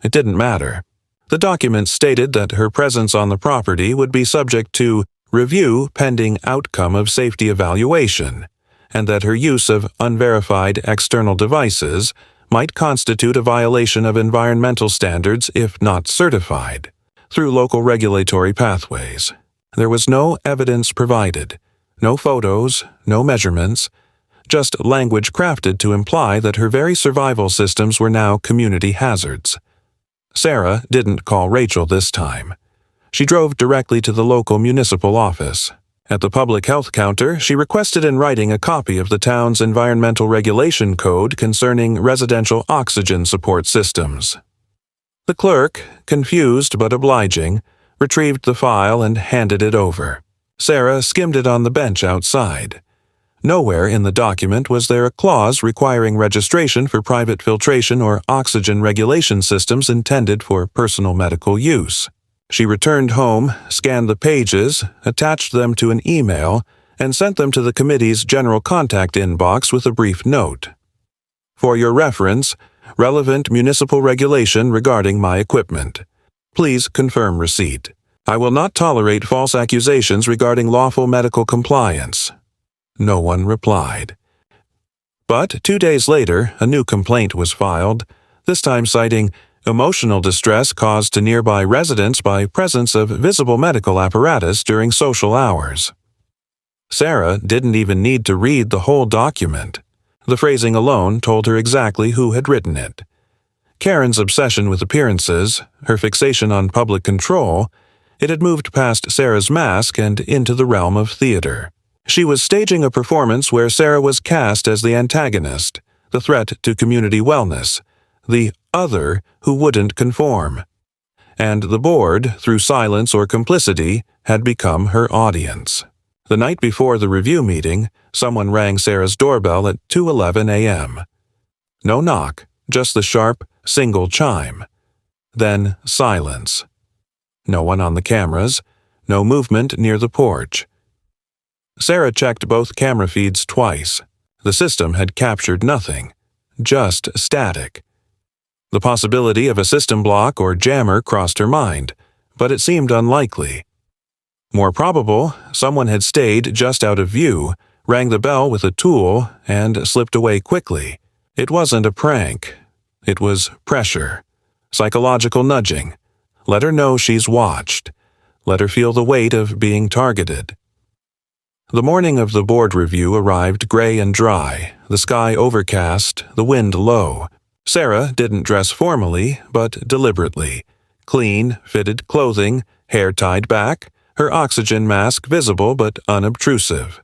It didn't matter. The document stated that her presence on the property would be subject to review pending outcome of safety evaluation, and that her use of unverified external devices might constitute a violation of environmental standards if not certified, through local regulatory pathways. There was no evidence provided, no photos, no measurements, just language crafted to imply that her very survival systems were now community hazards. Sarah didn't call Rachel this time. She drove directly to the local municipal office. At the public health counter, she requested in writing a copy of the town's environmental regulation code concerning residential oxygen support systems. The clerk, confused but obliging, retrieved the file and handed it over. Sarah skimmed it on the bench outside. Nowhere in the document was there a clause requiring registration for private filtration or oxygen regulation systems intended for personal medical use. She returned home, scanned the pages, attached them to an email, and sent them to the committee's general contact inbox with a brief note. For your reference, relevant municipal regulation regarding my equipment. Please confirm receipt. I will not tolerate false accusations regarding lawful medical compliance. No one replied. But 2 days later, a new complaint was filed, this time citing emotional distress caused to nearby residents by presence of visible medical apparatus during social hours. Sarah didn't even need to read the whole document. The phrasing alone told her exactly who had written it. Karen's obsession with appearances, her fixation on public control, it had moved past Sarah's mask and into the realm of theater. She was staging a performance where Sarah was cast as the antagonist, the threat to community wellness, the other who wouldn't conform. And the board, through silence or complicity, had become her audience. The night before the review meeting, someone rang Sarah's doorbell at 2:11 a.m. No knock, just the sharp, single chime. Then silence. No one on the cameras, no movement near the porch. Sarah checked both camera feeds twice. The system had captured nothing, just static. The possibility of a system block or jammer crossed her mind, but it seemed unlikely. More probable, someone had stayed just out of view, rang the bell with a tool, and slipped away quickly. It wasn't a prank. It was pressure. Psychological nudging. Let her know she's watched. Let her feel the weight of being targeted. The morning of the board review arrived gray and dry, the sky overcast, the wind low. Sarah didn't dress formally, but deliberately. Clean, fitted clothing, hair tied back, her oxygen mask visible but unobtrusive.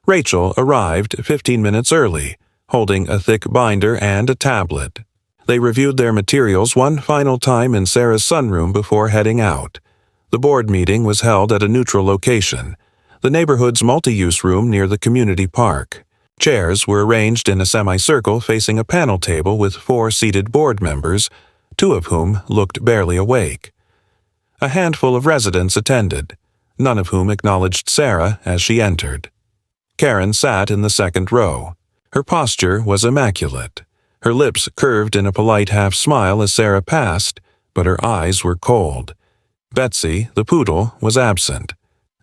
Rachel arrived 15 minutes early, holding a thick binder and a tablet. They reviewed their materials one final time in Sarah's sunroom before heading out. The board meeting was held at a neutral location, the neighborhood's multi-use room near the community park. Chairs were arranged in a semicircle facing a panel table with 4 seated board members, 2 of whom looked barely awake. A handful of residents attended, none of whom acknowledged Sarah as she entered. Karen sat in the second row. Her posture was immaculate. Her lips curved in a polite half-smile as Sarah passed, but her eyes were cold. Betsy, the poodle, was absent.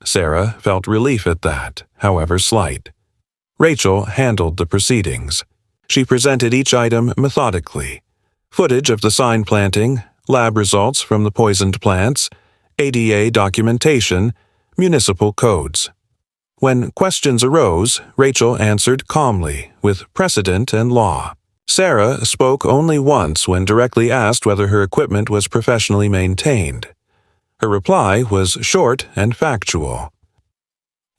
Sarah felt relief at that, however slight. Rachel handled the proceedings. She presented each item methodically. Footage of the sign planting, lab results from the poisoned plants, ADA documentation, municipal codes. When questions arose, Rachel answered calmly, with precedent and law. Sarah spoke only once when directly asked whether her equipment was professionally maintained. Her reply was short and factual.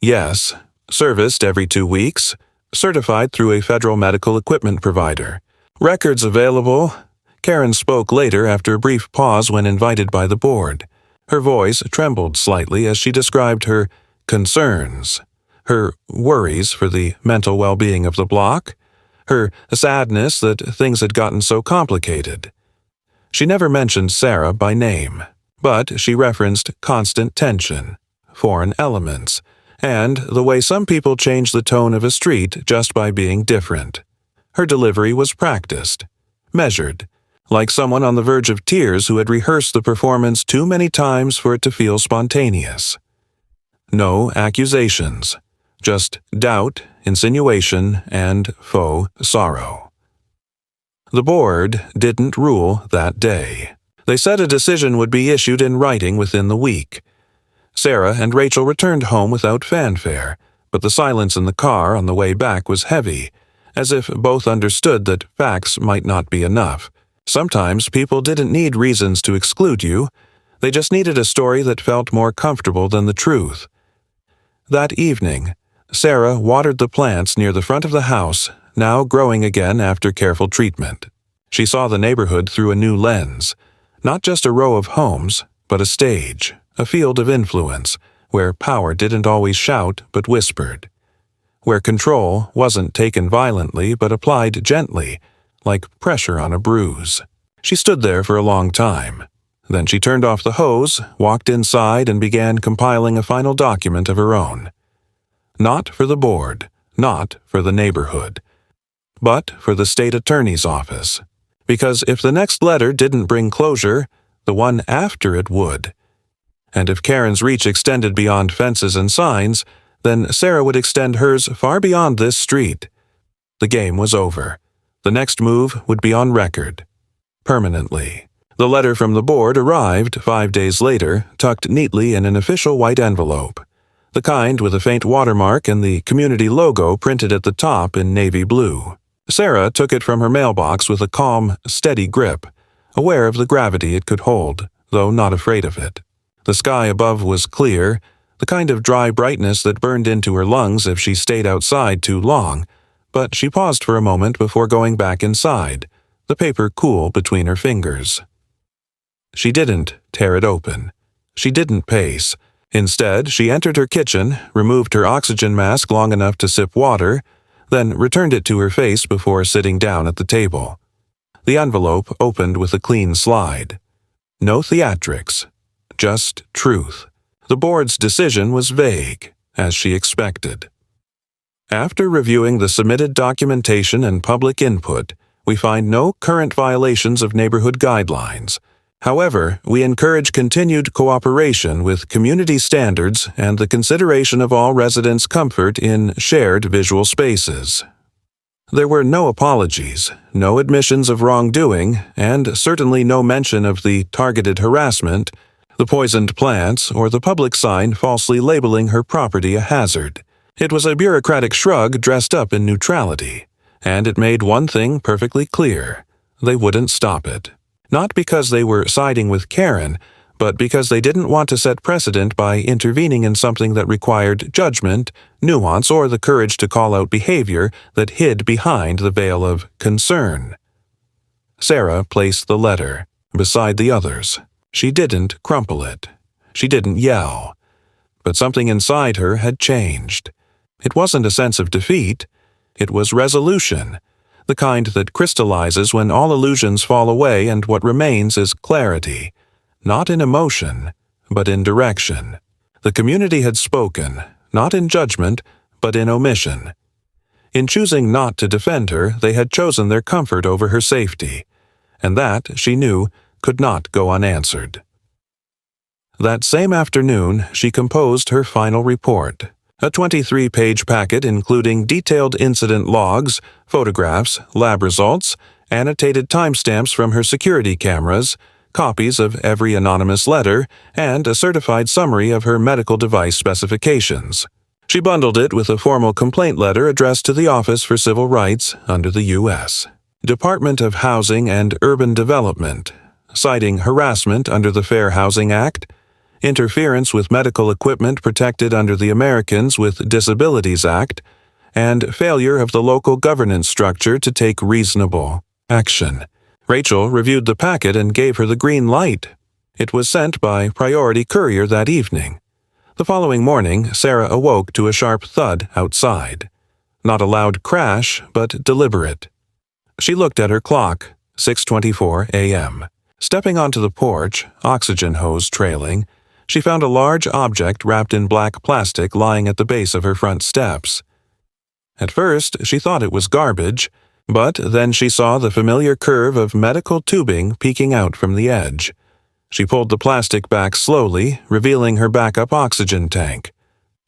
Yes, serviced every 2 weeks, certified through a federal medical equipment provider. Records available. Karen spoke later after a brief pause when invited by the board. Her voice trembled slightly as she described her concerns. her worries for the mental well-being of the block, her sadness that things had gotten so complicated. She never mentioned Sarah by name, but she referenced constant tension, foreign elements, and the way some people change the tone of a street just by being different. Her delivery was practiced, measured, like someone on the verge of tears who had rehearsed the performance too many times for it to feel spontaneous. No accusations, just doubt, insinuation, and faux sorrow. The board didn't rule that day. They said a decision would be issued in writing within the week. Sarah and Rachel returned home without fanfare, but the silence in the car on the way back was heavy, as if both understood that facts might not be enough. Sometimes people didn't need reasons to exclude you. They just needed a story that felt more comfortable than the truth. That evening, Sarah watered the plants near the front of the house, now growing again after careful treatment. She saw the neighborhood through a new lens, not just a row of homes, but a stage, a field of influence, where power didn't always shout but whispered, where control wasn't taken violently but applied gently, like pressure on a bruise. She stood there for a long time. Then she turned off the hose, walked inside, and began compiling a final document of her own. Not for the board, not for the neighborhood, but for the state attorney's office. Because if the next letter didn't bring closure, the one after it would. And if Karen's reach extended beyond fences and signs, then Sarah would extend hers far beyond this street. The game was over. The next move would be on record. Permanently. The letter from the board arrived 5 days later, tucked neatly in an official white envelope. The kind with a faint watermark and the community logo printed at the top in navy blue. Sarah took it from her mailbox with a calm, steady grip, aware of the gravity it could hold, though not afraid of it. The sky above was clear, the kind of dry brightness that burned into her lungs if she stayed outside too long, but she paused for a moment before going back inside, the paper cool between her fingers. She didn't tear it open. She didn't pace. Instead, she entered her kitchen, removed her oxygen mask long enough to sip water, then returned it to her face before sitting down at the table. The envelope opened with a clean slide. No theatrics, just truth. The board's decision was vague, as she expected. After reviewing the submitted documentation and public input, we find no current violations of neighborhood guidelines. However, we encourage continued cooperation with community standards and the consideration of all residents' comfort in shared visual spaces. There were no apologies, no admissions of wrongdoing, and certainly no mention of the targeted harassment, the poisoned plants, or the public sign falsely labeling her property a hazard. It was a bureaucratic shrug dressed up in neutrality, and it made one thing perfectly clear: they wouldn't stop it. Not because they were siding with Karen, but because they didn't want to set precedent by intervening in something that required judgment, nuance, or the courage to call out behavior that hid behind the veil of concern. Sarah placed the letter beside the others. She didn't crumple it. She didn't yell. But something inside her had changed. It wasn't a sense of defeat. It was resolution. The kind that crystallizes when all illusions fall away and what remains is clarity, not in emotion, but in direction. The community had spoken, not in judgment, but in omission. In choosing not to defend her, they had chosen their comfort over her safety, and that, she knew, could not go unanswered. That same afternoon, she composed her final report. A 23-page packet including detailed incident logs, photographs, lab results, annotated timestamps from her security cameras, copies of every anonymous letter, and a certified summary of her medical device specifications. She bundled it with a formal complaint letter addressed to the Office for Civil Rights under the U.S. Department of Housing and Urban Development, citing harassment under the Fair Housing Act, interference with medical equipment protected under the Americans with Disabilities Act, and failure of the local governance structure to take reasonable action. Rachel reviewed the packet and gave her the green light. It was sent by priority courier that evening. The following morning, Sarah awoke to a sharp thud outside. Not a loud crash, but deliberate. She looked at her clock, 6:24 a.m. Stepping onto the porch, oxygen hose trailing, she found a large object wrapped in black plastic lying at the base of her front steps. At first, she thought it was garbage, but then she saw the familiar curve of medical tubing peeking out from the edge. She pulled the plastic back slowly, revealing her backup oxygen tank,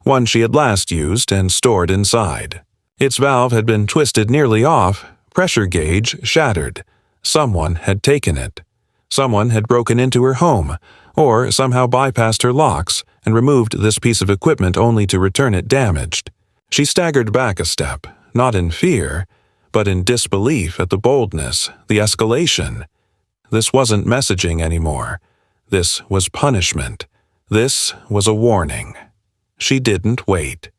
one she had last used and stored inside. Its valve had been twisted nearly off, pressure gauge shattered. Someone had taken it. Someone had broken into her home, or somehow bypassed her locks and removed this piece of equipment only to return it damaged. She staggered back a step, not in fear, but in disbelief at the boldness, the escalation. This wasn't messaging anymore. This was punishment. This was a warning. She didn't wait.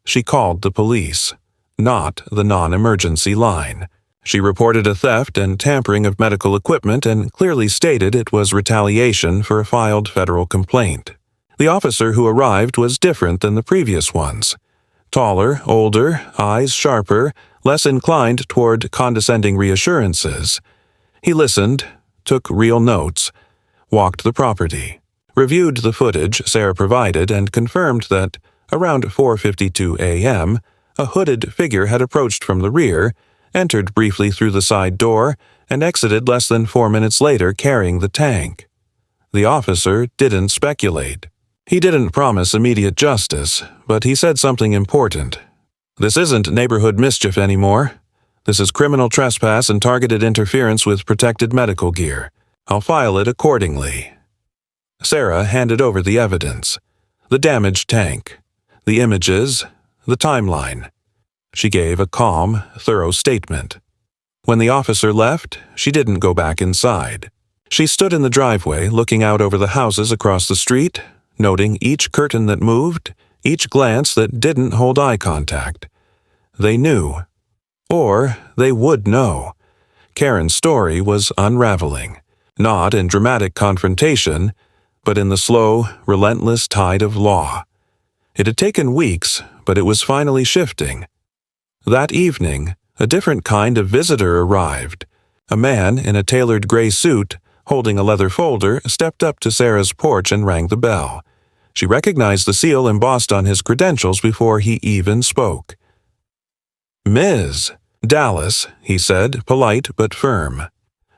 She called the police, not the non-emergency line. She reported a theft and tampering of medical equipment and clearly stated it was retaliation for a filed federal complaint. The officer who arrived was different than the previous ones. Taller, older, eyes sharper, less inclined toward condescending reassurances. He listened, took real notes, walked the property, reviewed the footage Sarah provided, and confirmed that, around 4:52 a.m., a hooded figure had approached from the rear, entered briefly through the side door, and exited less than 4 minutes later carrying the tank. The officer didn't speculate. He didn't promise immediate justice, but he said something important. This isn't neighborhood mischief anymore. This is criminal trespass and targeted interference with protected medical gear. I'll file it accordingly. Sarah handed over the evidence. The damaged tank, the images, the timeline. She gave a calm, thorough statement. When the officer left, she didn't go back inside. She stood in the driveway looking out over the houses across the street, noting each curtain that moved, each glance that didn't hold eye contact. They knew. Or they would know. Karen's story was unraveling, not in dramatic confrontation, but in the slow, relentless tide of law. It had taken weeks, but it was finally shifting. That evening, a different kind of visitor arrived. A man in a tailored gray suit, holding a leather folder, stepped up to Sarah's porch and rang the bell. She recognized the seal embossed on his credentials before he even spoke. "Ms. Dallas," he said, polite but firm.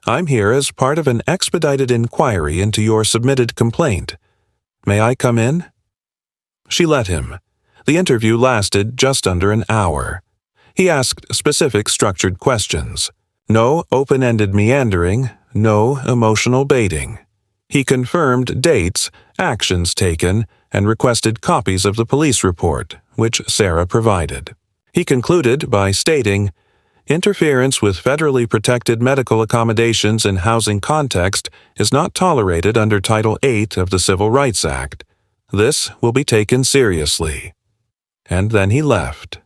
"I'm here as part of an expedited inquiry into your submitted complaint. May I come in?" She let him. The interview lasted just under an hour. He asked specific structured questions. No open-ended meandering, no emotional baiting. He confirmed dates, actions taken, and requested copies of the police report, which Sarah provided. He concluded by stating, "Interference with federally protected medical accommodations in housing context is not tolerated under Title VIII of the Civil Rights Act. This will be taken seriously." And then he left.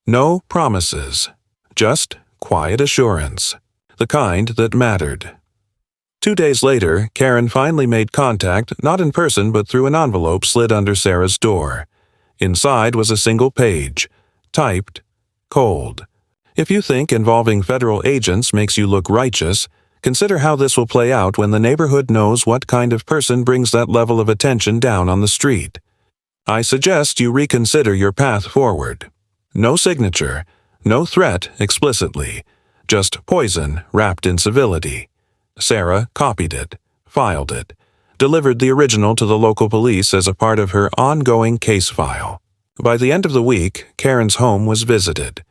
No promises, just quiet assurance, the kind that mattered. 2 days later, Karen finally made contact, not in person but through an envelope slid under Sarah's door. Inside was a single page, typed, cold. If you think involving federal agents makes you look righteous, consider how this will play out when the neighborhood knows what kind of person brings that level of attention down on the street. I suggest you reconsider your path forward. No signature, no threat explicitly, just poison wrapped in civility. Sarah copied it, filed it, delivered the original to the local police as a part of her ongoing case file. By the end of the week, Karen's home was visited,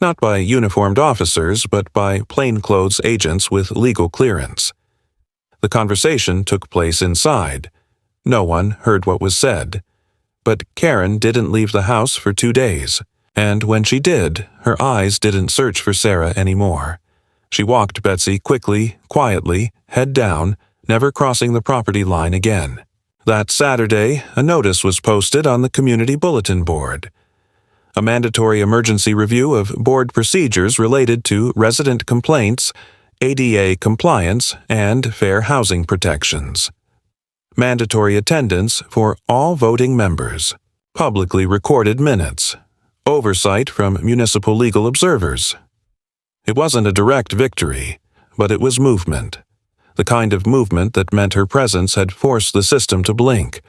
not by uniformed officers but by plainclothes agents with legal clearance. The conversation took place inside. No one heard what was said. But Karen didn't leave the house for 2 days. And when she did, her eyes didn't search for Sarah anymore. She walked Betsy quickly, quietly, head down, never crossing the property line again. That Saturday, a notice was posted on the community bulletin board. A mandatory emergency review of board procedures related to resident complaints, ADA compliance, and fair housing protections. mandatory attendance for all voting members, publicly recorded minutes, oversight from municipal legal observers. It wasn't a direct victory, but it was movement, the kind of movement that meant her presence had forced the system to blink.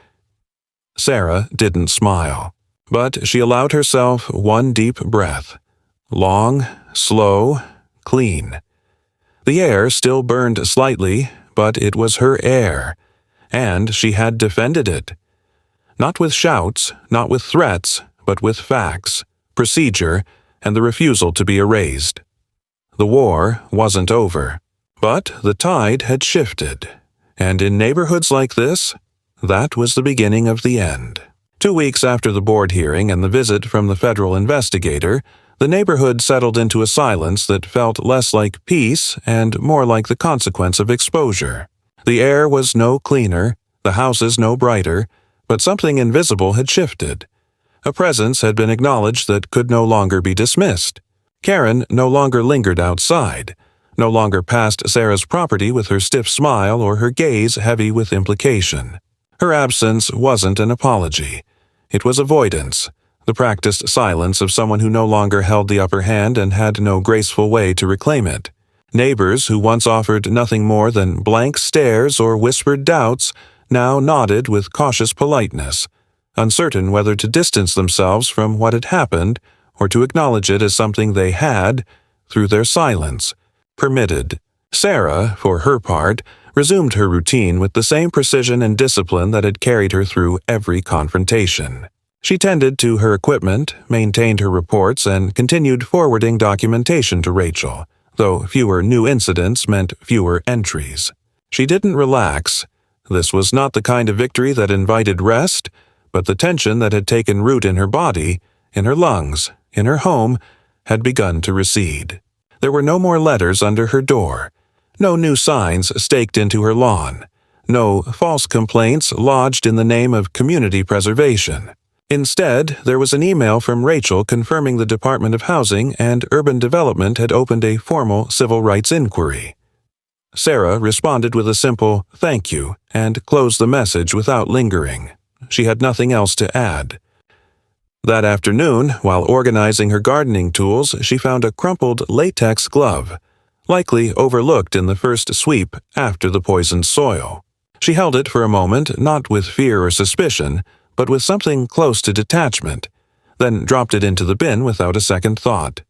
Sarah didn't smile, but she allowed herself one deep breath, long, slow, clean. The air still burned slightly, but it was her air, and she had defended it. Not with shouts, not with threats, but with facts, procedure, and the refusal to be erased. The war wasn't over, but the tide had shifted, and in neighborhoods like this, that was the beginning of the end. 2 weeks after the board hearing and the visit from the federal investigator, the neighborhood settled into a silence that felt less like peace and more like the consequence of exposure. The air was no cleaner, the houses no brighter, but something invisible had shifted. A presence had been acknowledged that could no longer be dismissed. Karen no longer lingered outside, no longer passed Sarah's property with her stiff smile or her gaze heavy with implication. Her absence wasn't an apology. It was avoidance, the practiced silence of someone who no longer held the upper hand and had no graceful way to reclaim it. Neighbors who once offered nothing more than blank stares or whispered doubts now nodded with cautious politeness, uncertain whether to distance themselves from what had happened or to acknowledge it as something they had, through their silence, permitted. Sarah, for her part, resumed her routine with the same precision and discipline that had carried her through every confrontation. She tended to her equipment, maintained her reports, and continued forwarding documentation to Rachel, though fewer new incidents meant fewer entries. She didn't relax. This was not the kind of victory that invited rest, but the tension that had taken root in her body, in her lungs, in her home, had begun to recede. There were no more letters under her door, no new signs staked into her lawn, no false complaints lodged in the name of community preservation. Instead, there was an email from Rachel confirming the Department of Housing and Urban Development had opened a formal civil rights inquiry. Sarah responded with a simple "thank you" and closed the message without lingering. She had nothing else to add. That afternoon, while organizing her gardening tools, she found a crumpled latex glove, likely overlooked in the first sweep after the poisoned soil. She held it for a moment, not with fear or suspicion, but with something close to detachment, then dropped it into the bin without a second thought.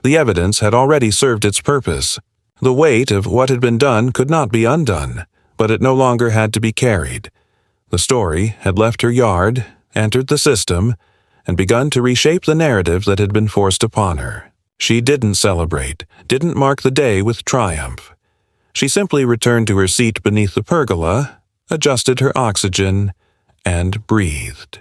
The evidence had already served its purpose. The weight of what had been done could not be undone, but it no longer had to be carried. The story had left her yard, entered the system, and begun to reshape the narrative that had been forced upon her. She didn't celebrate, didn't mark the day with triumph. She simply returned to her seat beneath the pergola, adjusted her oxygen, and breathed.